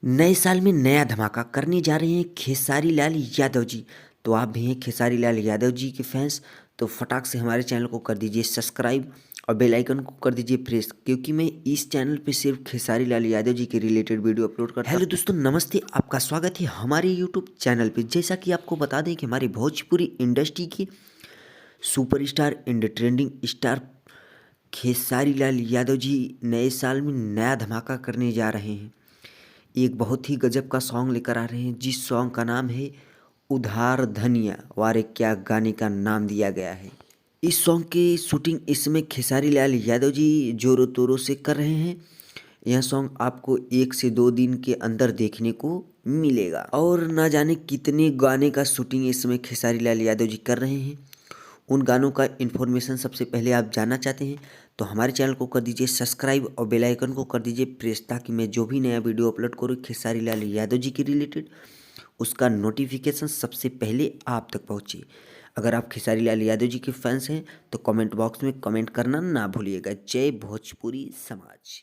नए साल में नया धमाका करने जा रहे हैं खेसारी लाल यादव जी। तो आप भी हैं खेसारी लाल यादव जी के फैंस, तो फटाक से हमारे चैनल को कर दीजिए सब्सक्राइब और बेल आइकन को कर दीजिए प्रेस, क्योंकि मैं इस चैनल पे सिर्फ खेसारी लाल यादव जी के रिलेटेड वीडियो अपलोड करता हूं। हेलो दोस्तों, नमस्ते, आपका स्वागत है हमारे यूट्यूब चैनल पे। जैसा कि आपको बता दें कि हमारी भोजपुरी इंडस्ट्री की superstar and trending star Khesari Lal Yadav ji नए साल में नया धमाका करने जा रहे हैं। एक बहुत ही गजब का सॉन्ग लेकर आ रहे हैं, जिस सॉन्ग का नाम है उधार धनिया। वारे क्या गाने का नाम दिया गया है। इस सॉन्ग की शूटिंग इस समय खेसारी लाल यादव जी जोरों तोरों से कर रहे हैं। यह सॉन्ग आपको 1 से 2 दिन के अंदर देखने को मिलेगा और ना जाने कितने गाने का शूटिंग इस समय खेसारी लाल यादव जी कर रहे हैं। उन गानों का इन्फॉर्मेशन सबसे पहले आप जानना चाहते हैं तो हमारे चैनल को कर दीजिए सब्सक्राइब और बेल आइकन को कर दीजिए प्रेस, ताकि मैं जो भी नया वीडियो अपलोड करूँ खेसारी लाल यादव जी के रिलेटेड, उसका नोटिफिकेशन सबसे पहले आप तक पहुँचे। अगर आप खेसारी लाल यादव जी के फैंस हैं तो कमेंट बॉक्स में कमेंट करना ना भूलिएगा। जय भोजपुरी समाज।